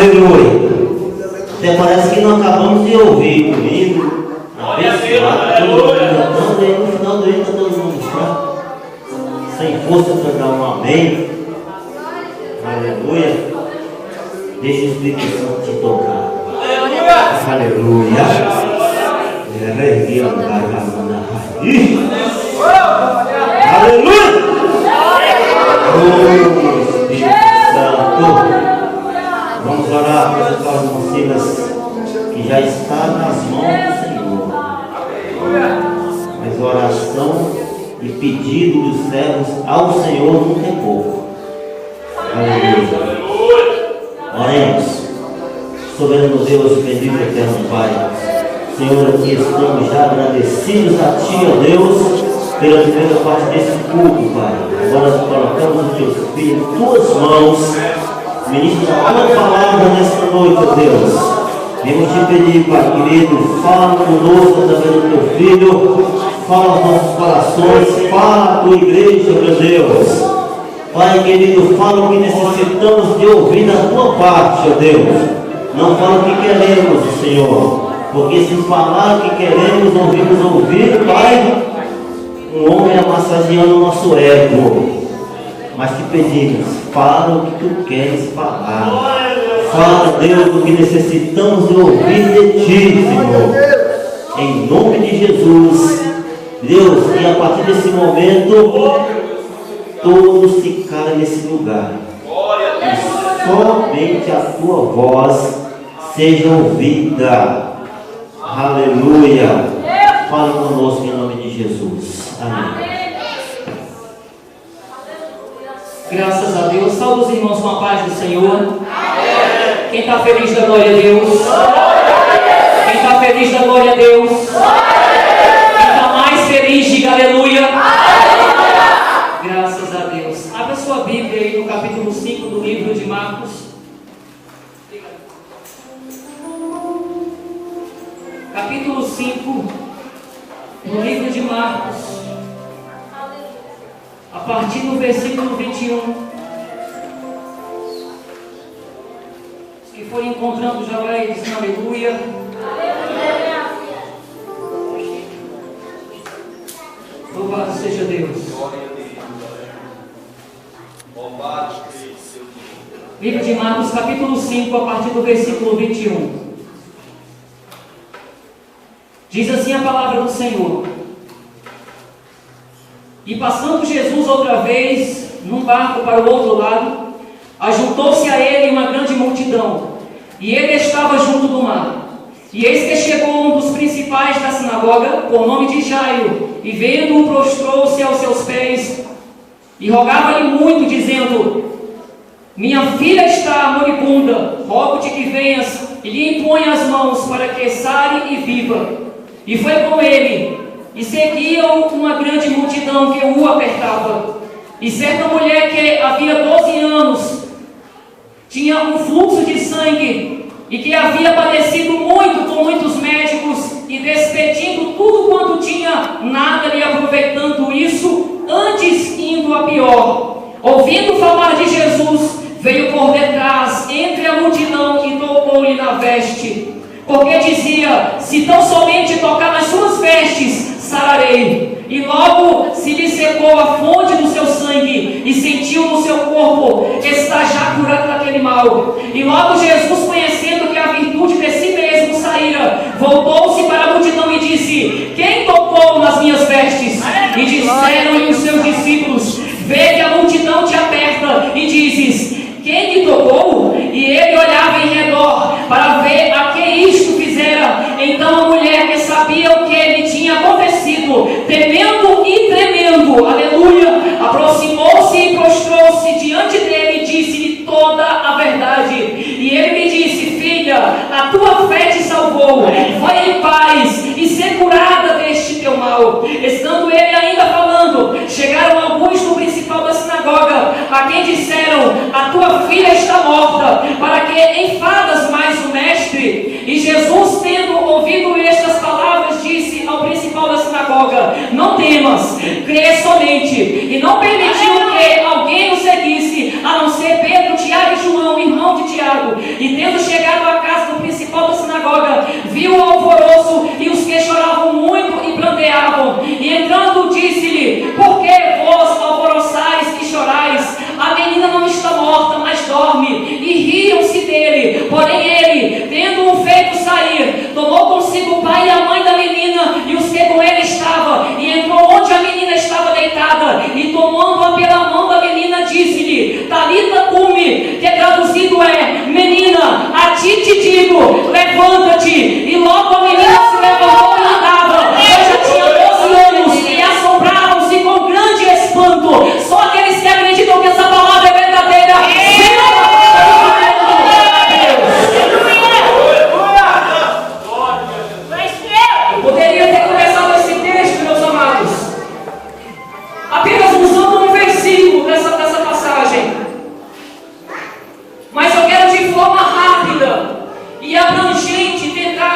Aleluia. Até parece que não acabamos de ouvir o hino. Cantando aí no final do hino, tá todo mundo sem força para dar um amém. Aleluia. Deixa o Espírito Santo te tocar. Aleluia. Aleluia. Espírito Santo. Vamos orar para as nossas filhas que já está nas mãos do Senhor. Mas oração e pedido dos servos ao Senhor nunca é pouco. Aleluia. Oremos. Soberano Deus, bendito e eterno Pai. Senhor, aqui estamos já agradecidos a Ti, ó Deus, pela primeira parte desse culto, Pai. Agora colocamos o Teu Filho em Tuas mãos. Ministra a Tua palavra nesta noite, ó Deus. Vamos te pedir, Pai querido, fala conosco através do Teu Filho, fala aos nossos corações, fala à Tua igreja, meu Deus. Pai querido, fala o que necessitamos de ouvir da Tua parte, ó Deus. Não fala o que queremos, Senhor, porque se falar o que queremos, ouvir, Pai, um homem massageando o nosso ego. Mas te pedimos, fala o que Tu queres falar. Fala, Deus, o que necessitamos de ouvir de Ti, Senhor. Em nome de Jesus, Deus, e a partir desse momento, todos ficarem nesse lugar. E somente a Tua voz seja ouvida. Aleluia. Fale conosco em nome de Jesus. Amém. Graças a Deus. Saúde os irmãos com a paz do Senhor. Amém. Quem está feliz da glória a Deus? Quem está feliz da glória a Deus? Quem está mais feliz, diga aleluia. Graças a Deus. Abra sua Bíblia aí no capítulo 5 do livro de Marcos. Capítulo 5 do livro de Marcos. A partir do versículo 21. Os que forem encontrando já vai dizendo aleluia. Louvado seja Deus. Livro de Marcos, capítulo 5, a partir do versículo 21. Diz assim a palavra do Senhor. E passando Jesus outra vez num barco para o outro lado, ajuntou-se a ele uma grande multidão, e ele estava junto do mar. E eis que chegou um dos principais da sinagoga, por nome de Jairo, e vendo-o prostrou-se aos seus pés, e rogava-lhe muito, dizendo: minha filha está moribunda, rogo-te que venhas e lhe imponha as mãos para que sare e viva. E foi com ele, e seguiam uma grande multidão que o apertava. E certa mulher que havia 12 anos tinha um fluxo de sangue, e que havia padecido muito com muitos médicos, e despedindo tudo quanto tinha, nada lhe aproveitando isso, antes indo a pior. Ouvindo falar de Jesus, veio por detrás, entre a multidão, e tocou-lhe na veste. Porque dizia: se tão somente tocar nas suas vestes, sararei. E logo se lhe secou a fonte do seu sangue, e sentiu no seu corpo estar já curado daquele mal. E logo Jesus, conhecendo que a virtude de si mesmo saíra, voltou-se para a multidão e disse: quem tocou nas minhas vestes? E disseram-lhe os seus discípulos: vê que a multidão te aperta, e dizes: quem te tocou? E ele olhava em redor para ver a que isto fizera. Então a mulher, que sabia o que lhe tinha acontecido, temendo e tremendo, aleluia, aproximou-se e prostrou-se diante dele e disse-lhe toda a verdade. E ele lhe disse: filha, a tua fé te salvou, vai em paz e ser curada deste teu mal. Estando ele ainda falando, chegaram alguns do principal da sinagoga, a quem disseram: a tua filha está morta, para que enfadas mais o mestre? E Jesus, tendo ouvido estas palavras, disse ao principal da sinagoga: não temas, crê somente. E não permitiu que alguém o seguisse, a não ser Pedro, Tiago e João, irmão de Tiago. E E tendo chegado à casa do principal da sinagoga, viu o alvoroço e os que choravam muito e pranteavam. E entrando disse-lhe: por que vós alvoroçais e chorais? A menina não está morta, mas dorme. E riam-se dele. Porém ele, tendo-o feito sair, tomou consigo o pai e a mãe da menina e os que com ele estavam, e entrou onde a menina estava deitada, e tomando-a pela mão da menina, disse-lhe: Talita cumi, que traduzido é: menina, a ti te digo, levanta-te. E logo a menina se levantou e andava. Eu já tinha 12 anos, e assombraram-se com grande espanto. Só aqueles que acreditam que essa palavra é verdadeira. Eu poderia ter começado esse texto, meus amados, apenas usando um versículo dessa passagem. Mas eu quero de forma rápida e abrangente tentar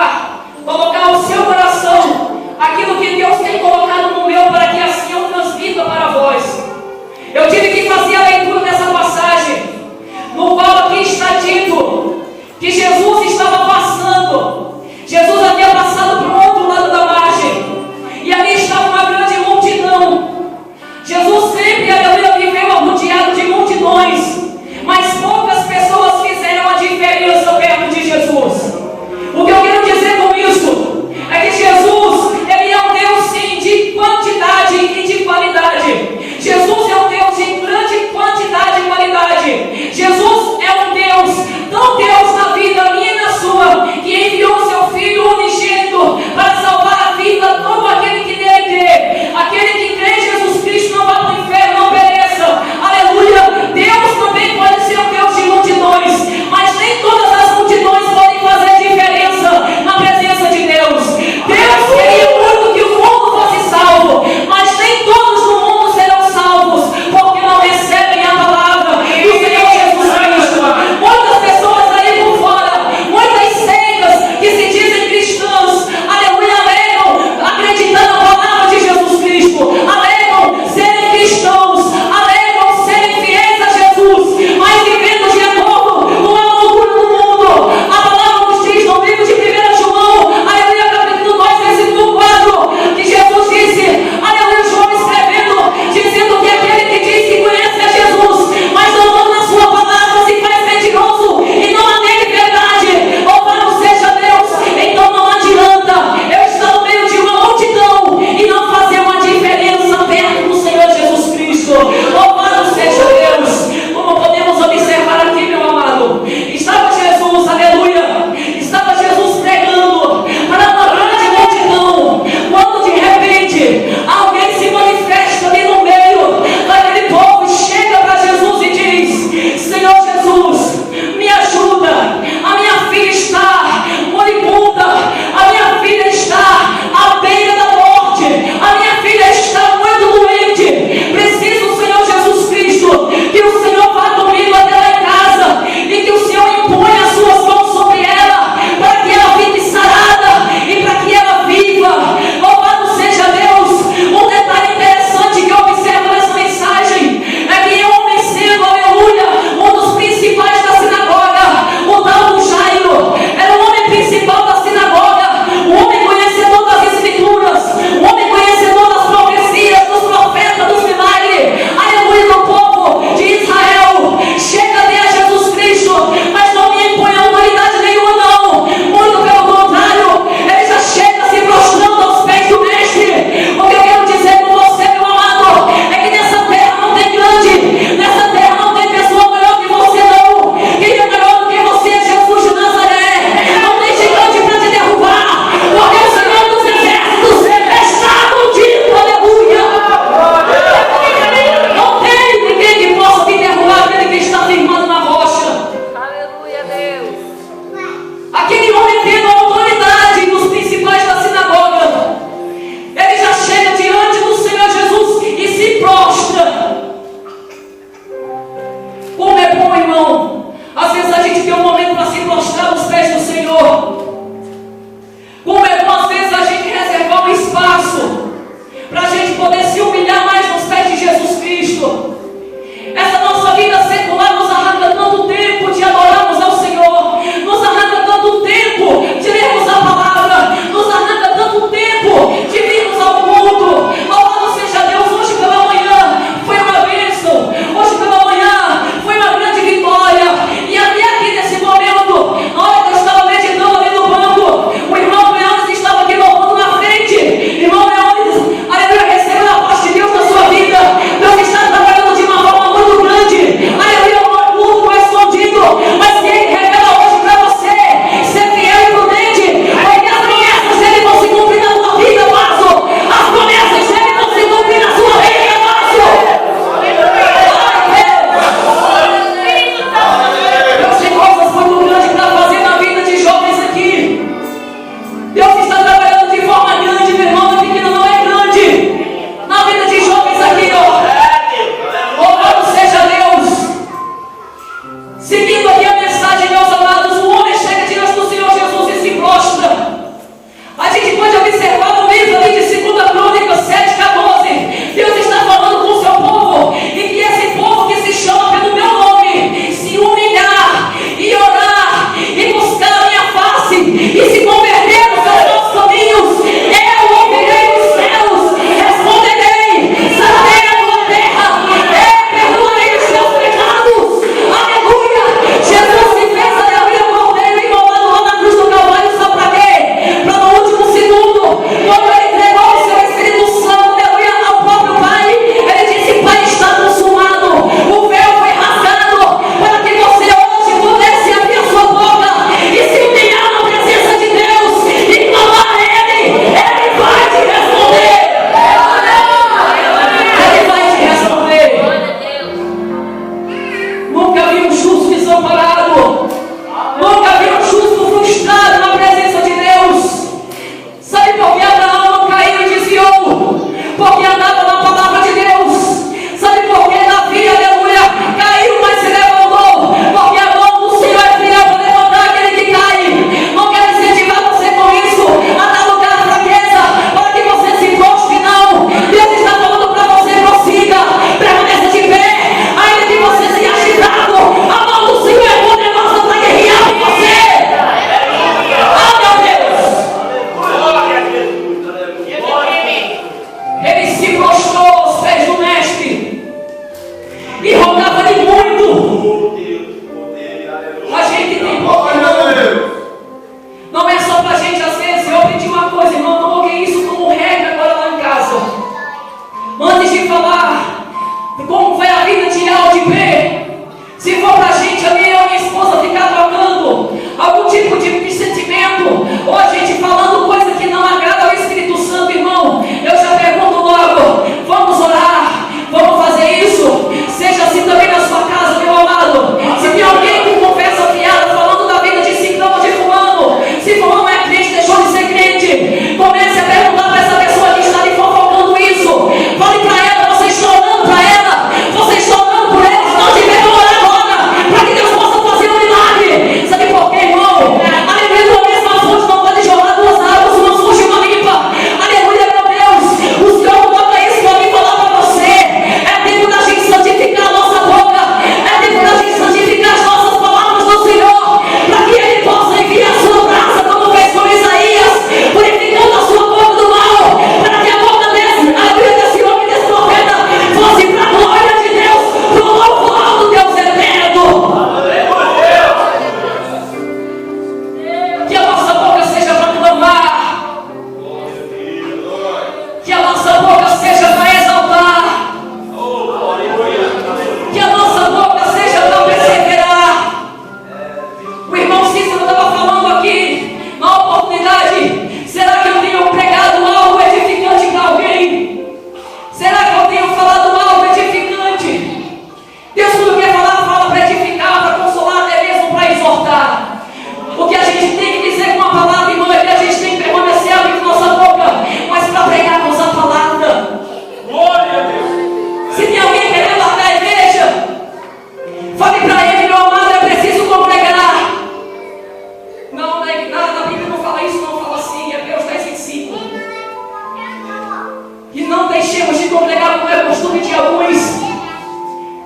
E não deixemos de congregar como é costume de alguns.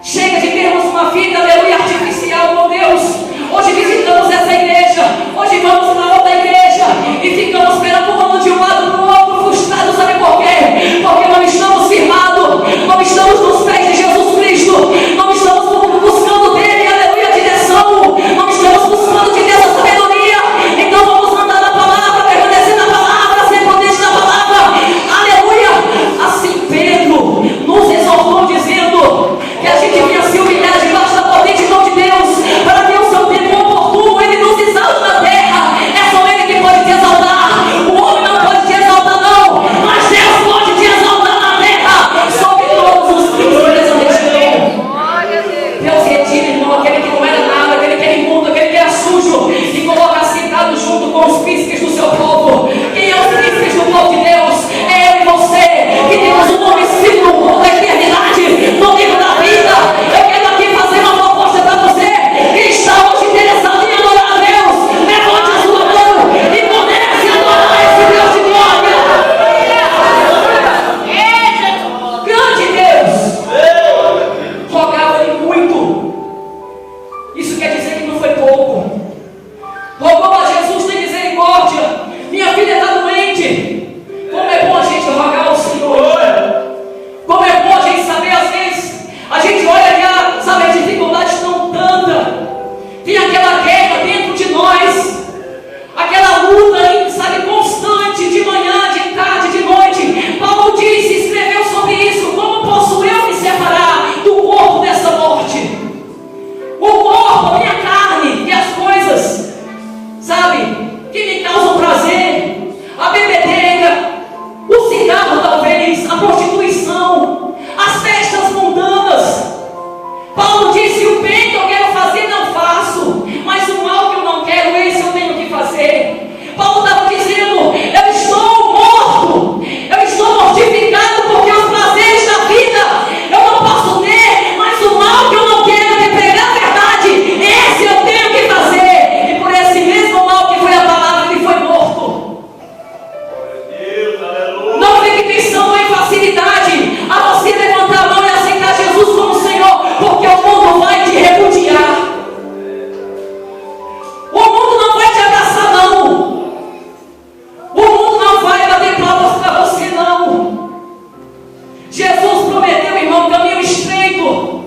Chega de termos uma vida, aleluia, artificial, meu Deus. Hoje visitamos essa igreja, hoje vamos na outra igreja e ficamos perambulando de um lado para o outro, frustrados, sabe por quê? Porque não estamos firmados, não estamos nos pés de Jesus Cristo, não estamos buscando dele, aleluia, direção, não estamos buscando de Deus a sabedoria. Então vamos andar na palavra, permanecer na palavra, ser prudente na palavra, aleluia. Assim Pedro nos exortou dizendo que a gente vinha se humilhar debaixo da potente mão de Deus, para que o seu tempo oportuno ele nos exalte na terra. É só ele que pode te exaltar, o homem não pode te exaltar não, mas Deus pode te exaltar na terra, sobre todos os príncipes dessa região. Deus retira, irmão, aquele que não era nada, aquele que era imundo, aquele que era sujo, e coloca assentado junto com os príncipes do seu povo. Quem é os príncipes do povo de Deus? É eu e você, que temos um nome escrito no mundo da eternidade, no livro da vida. Eu quero aqui fazer uma proposta para você que está hoje interessado em adorar a Deus. Levante a sua mão e comece a adorar esse Deus de glória. Grande Deus, rogava-lhe muito. Isso quer dizer que não foi pouco. Rogou a Jesus, tem misericórdia, minha filha está doente. Como é bom a gente rogar ao Senhor. Como é bom a gente saber, às vezes, a gente olha que sabe, as dificuldades estão tanta. Tem aquela guerra dentro de nós, aquela luta, sabe, constante, de manhã, de tarde, de noite. Paulo disse, escreveu sobre isso: como posso eu me separar do corpo dessa morte? O corpo, a minha carne e as coisas, sabe, que me causam prazer, a bebedeira, o cigarro talvez, a prostituição, as festas mundanas. Paulo disse: o bem que eu quero fazer não faço, mas o mal que eu não quero, esse eu tenho que fazer. Paulo estava dizendo: eu estou morto, eu estou mortificado, porque os prazeres da vida eu não posso ter, mas o mal que eu não quero, de pregar a verdade, esse eu tenho que fazer. E por esse mesmo mal que foi a palavra, que foi morto. Não fique pensando em facilidade a você levantar a mão e aceitar Jesus como Senhor, porque o mundo vai te repudiar. O mundo não vai te abraçar não. O mundo não vai bater palmas para você não. Jesus prometeu, irmão, caminho estreito.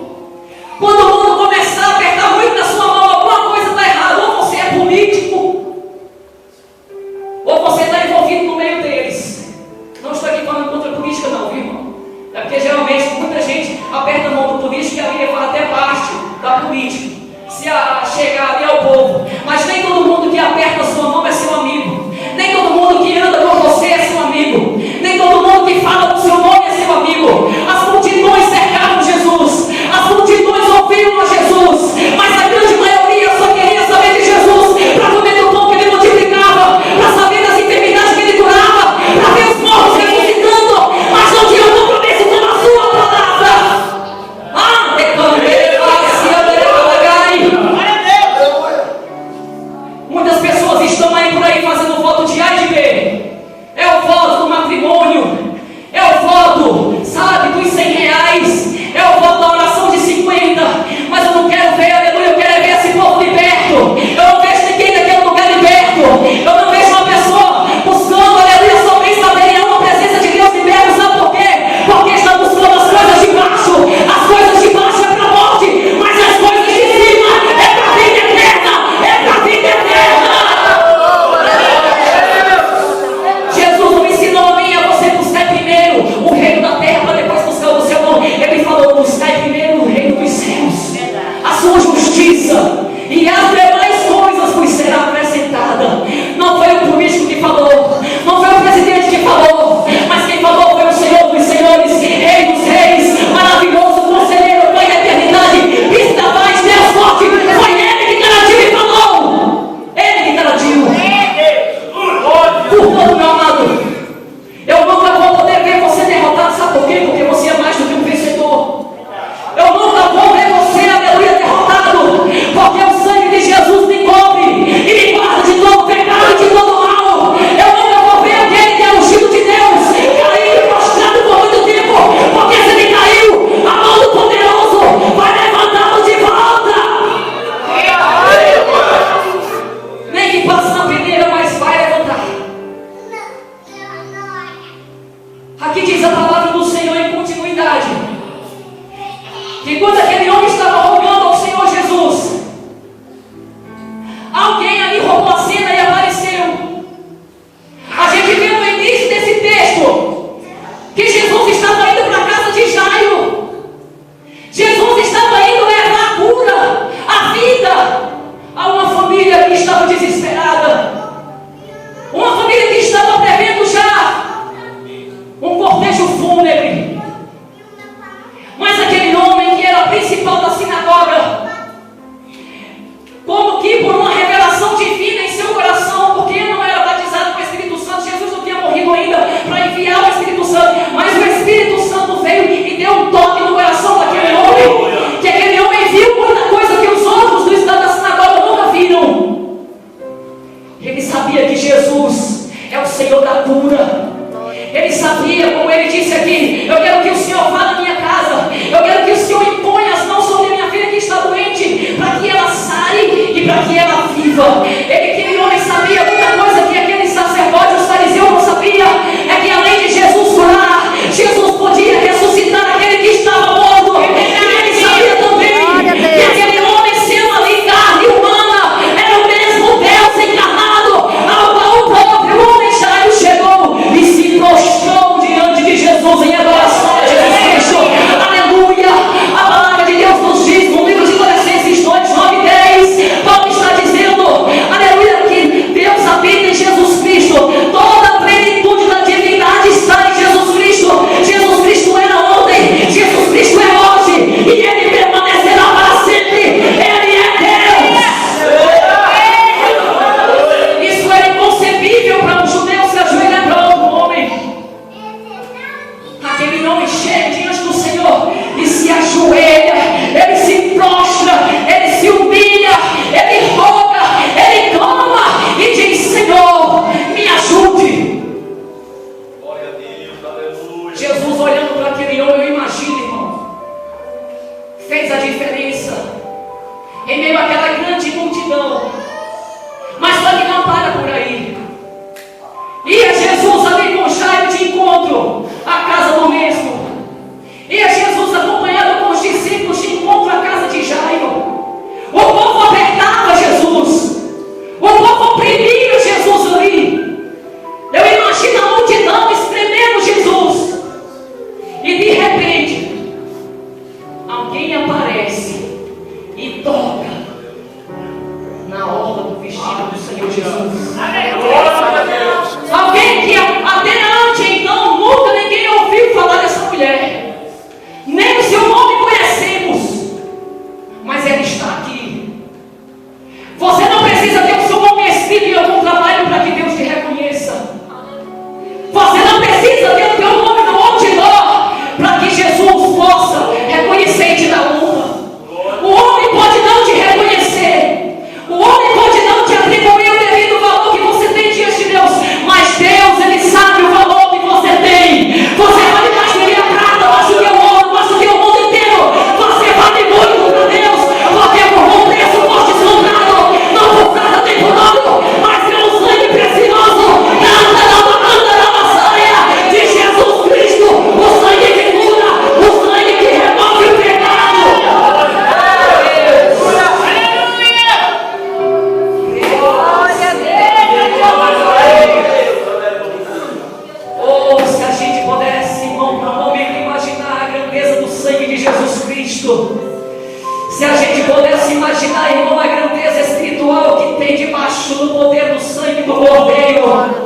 Quando o mundo começar a apertar muito na sua mão, alguma coisa está errada. Ou você é político, ou você está envolvido no meio deles. Não estou aqui falando contra a política não, viu, irmão? É porque geralmente muita gente aperta a mão do político e a Bíblia fala até parte da política, se chegar ali ao povo. Mas nem todo mundo que aperta a sua mão é seu amigo. Nem todo mundo que anda com você é seu amigo. Nem todo mundo que fala o seu nome é seu amigo. As multidões cercaram Jesus, as multidões ouviram a Jesus, mas a grande maioria só queria saber de Jesus para comer do pão que ele multiplicava, para saber das enfermidades que ele curava, para ver os mortos ressuscitando, mas não tinha compromisso com a sua palavra. Muitas pessoas estão aí por aí fazendo voto de A e de B. Aqui diz a palavra do Senhor em continuidade, que quando aquele homem estava rogando ao Senhor Jesus, alguém ali roubou a cena e apareceu. A gente vê no início desse texto que Jesus estava indo para a casa de Jairo. Jesus estava indo levar a cura, a vida a uma família que estava desesperada, uma família que estava prevendo já um cortejo fúnebre. Mas aquele homem que era principal da sinagoga, como que por uma revelação divina em seu coração, porque ele não era batizado com o Espírito Santo, Jesus não tinha morrido ainda para enviar o Espírito Santo, mas o Espírito Santo veio e deu um toque no coração daquele homem, que aquele homem viu muita coisa que os outros do estado da sinagoga nunca viram. Ele sabia que Jesus é o Senhor da cura. Ele sabia, como ele disse aqui: eu quero que o Senhor vá na minha casa, eu quero que o Senhor imponha as mãos sobre a minha filha que está doente, para que ela saie e para que ela viva. Aquele homem sabia muita coisa que aqueles sacerdotes, os fariseus não sabiam, é que além de Jesus curar, Jesus podia ressuscitar aquele que estava morto. E ele sabia também que aquele homem, sendo ali carne humana, era o mesmo Deus encarnado, ao qual o próprio homem Jairo chegou e se prostrou diante de Jesus em adoração a Jesus Cristo. Aleluia! A palavra de Deus nos diz no livro de Colossenses 2, 9 e 10, Paulo está dizendo, aleluia, que Deus habita em Jesus Cristo. Toda a plenitude da divindade está em Jesus Cristo. Jesus Cristo era ontem, Jesus Cristo é hoje, e Ele permanecerá para sempre. Ele é Deus. Isso era inconcebível para um judeu se ajoelhar para outro homem. Aquele homem chega diante do Senhor e se ajoelha, ele se prostra, ele se humilha, ele roga, ele clama e diz: Senhor, me ajude. Glória a Deus, aleluia. Jesus olhando para aquele homem, eu imagino, irmão, fez a diferença em meio àquela grande multidão. Mas só que não para por aí. Ia Jesus ali com Jairo de encontro à casa do mesmo. Ia Jesus acompanhado com os discípulos de encontro à casa de Jairo. O povo apertava Jesus, o povo oprimia Jesus ali. Eu imagino a multidão espremendo Jesus. E de repente alguém aparece e toca na orla do vestido do Senhor Jesus. Alguém que até antes então nunca ninguém ouviu falar dessa mulher, nem o seu nome conhecemos, mas ela está aqui. Você não precisa ter o seu nome escrito em algum trabalho para que Deus te reconheça. Você não precisa ter o teu nome no outdoor para que Jesus possa reconhecer e te dar honra. O homem pode não te reconhecer, o homem pode não te atribuir o devido valor que você tem diante de Deus, mas Deus, Ele sabe o valor que você tem. Você vale mais do que a prata, mais do que o ouro, mais do que o mundo inteiro. Você vale muito para Deus, porque por um preço foste comprado, não por prata nem por ouro, mas pelo sangue precioso da vassalha de Jesus Cristo, o sangue que cura, o sangue que remove o pecado. Oh, se a gente pudesse, irmão, para um momento imaginar a grandeza do sangue de Jesus Cristo. Se a gente pudesse imaginar, irmão, a grandeza espiritual que tem debaixo do poder do sangue do Cordeiro.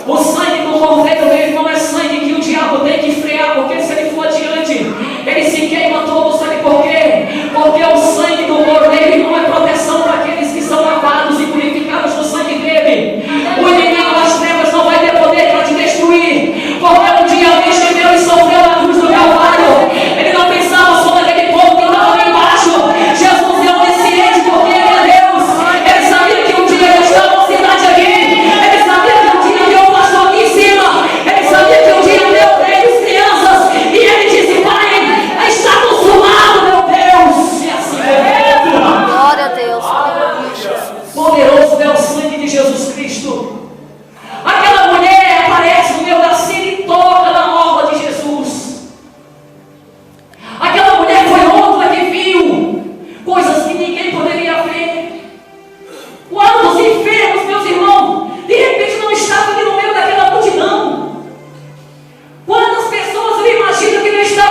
O sangue do Cordeiro, meu irmão, é sangue que o diabo tem que frear, porque se ele for adiante, ele se queima todo. Sabe por quê? Porque o sangue do Cordeiro, irmão, é proteção para aqueles que são lavados e purificados no sangue dele. O inimigo das trevas não vai ter poder para te destruir, porque um dia alguém gemeu e sofreu na cruz do Calvário. Ele não pensava só naquele povo que estava ali embaixo. Jesus é onisciente porque Ele é Deus. Ele sabia que um dia eu estava na cidade aqui. Ele sabia que um dia eu pastor aqui em cima.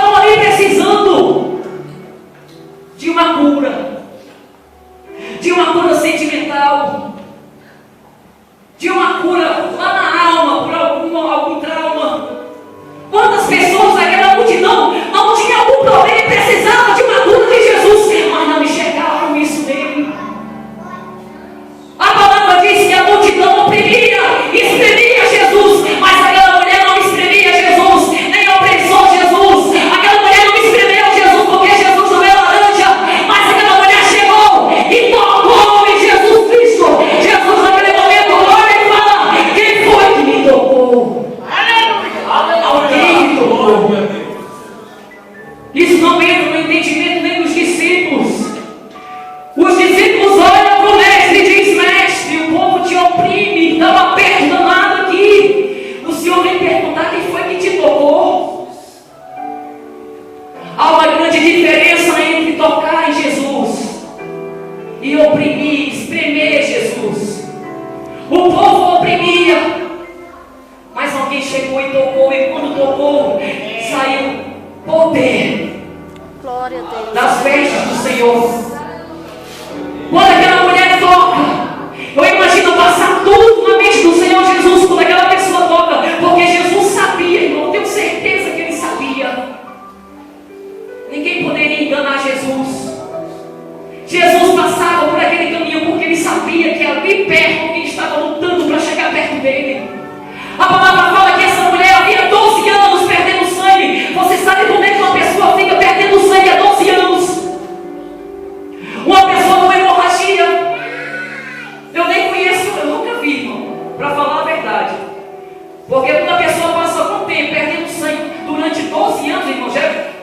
estavam ali precisando de uma cura, de uma cura sentimental, de uma cura lá na alma, por algum trauma. Quantas pessoas naquela multidão não tinham algum problema e precisavam de uma cura de Jesus, mas não enxergavam isso nele. A palavra diz que a multidão oprimia, espremia Jesus, mas aquela mulher não espremia Jesus, nem opressou Jesus. Aquela mulher não espremeu Jesus porque Jesus não é laranja, mas aquela mulher chegou e tocou em Jesus Cristo. Jesus naquele momento olha e fala: quem foi que me tocou? Alguém me tocou. Isso não entra no entendimento nem dos discípulos. Os discípulos olham para o mestre e dizem: mestre, o povo te oprime, estava perto danado aqui. O Senhor vem perguntar quem foi que te tocou. Há uma grande diferença entre tocar em Jesus e oprimir, espremer Jesus. O povo oprimia, mas alguém chegou e tocou, e quando tocou, saiu poder Glória a Deus. das vestes do Senhor. Quando aquela mulher toca, eu imagino passar tudo na mente do Senhor Jesus quando aquela pessoa toca, porque Jesus sabia, irmão, tenho certeza que ele sabia. Ninguém poderia enganar Jesus. Jesus passava por aquele caminho porque ele sabia que ali perto alguém estava lutando para chegar perto dele. A palavra fala que essa mulher havia 12 anos perdendo sangue. Você sabe como é que uma pessoa fica perdendo sangue há 12 anos? Uma pessoa com hemorragia. Eu nem conheço, eu nunca vi, irmão, para falar a verdade. Porque quando a pessoa passa algum tempo perdendo sangue durante 12 anos, irmão,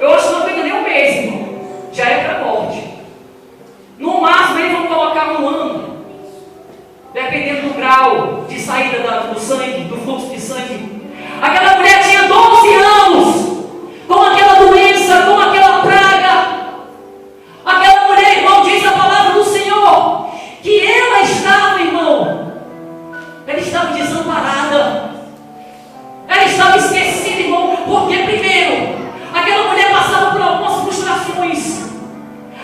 eu acho que não aguenta nem um mês, irmão. Já é para morte. No máximo eles vão colocar um ano, dependendo do grau de saída do sangue, do fluxo de sangue. Aquela mulher tinha 12 anos com aquela doença, com aquela praga. Aquela mulher, irmão, diz a palavra do Senhor que ela estava, irmão, ela estava desamparada, ela estava esquecida, irmão, porque primeiro, aquela mulher passava por algumas frustrações.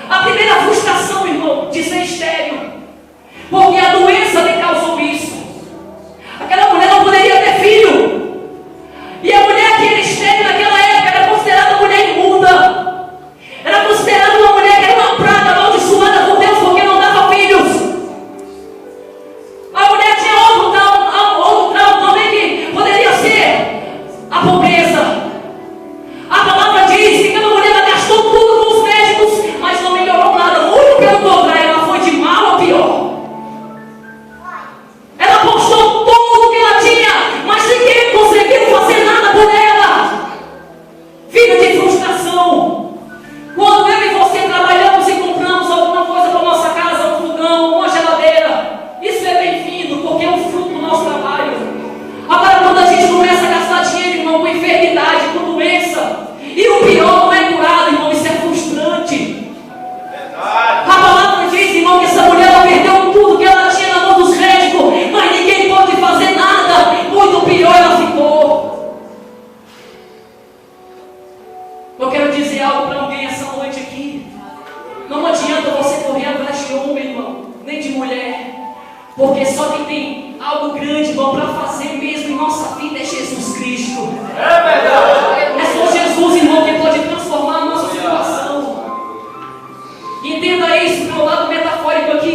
A primeira frustração, irmão, de ser estéril, porque a doença lhe causou isso. Aquela mulher não poderia ter filho, e a mulher que era estéril naquela época era considerada mulher imunda, era considerada uma mulher que era uma praga amaldiçoada por Deus porque não dava filhos. A mulher tinha outro trauma também que poderia ser a pobreza. A palavra diz que aquela mulher gastou tudo com os médicos, mas não melhorou nada. Muito pelo contrário, ela foi de mal a pior. Ela postou tudo que ela tinha, mas ninguém conseguiu fazer nada por ela. Vida de frustração. Quando eu e você trabalhamos e compramos alguma coisa para nossa casa, um fogão, uma geladeira, isso é bem-vindo, porque é um fruto do nosso trabalho. Agora, quando a gente começa a gastar dinheiro, irmão, com enfermidade, com doença, e o pior não é curado, irmão, isso é frustrante. A palavra diz, irmão, que essa mulher ela perdeu tudo que ela tinha na mão dos médicos, mas ninguém pode fazer nada. Muito pior ela ficou. Eu quero dizer algo para alguém essa noite aqui. Não adianta você correr atrás de homem, irmão, nem de mulher, porque só quem tem algo grande, irmão, para fazer mesmo em nossa vida é Jesus Cristo. É verdade. É só Jesus, irmão, que pode transformar a nossa situação. Entenda isso pelo lado metafórico aqui.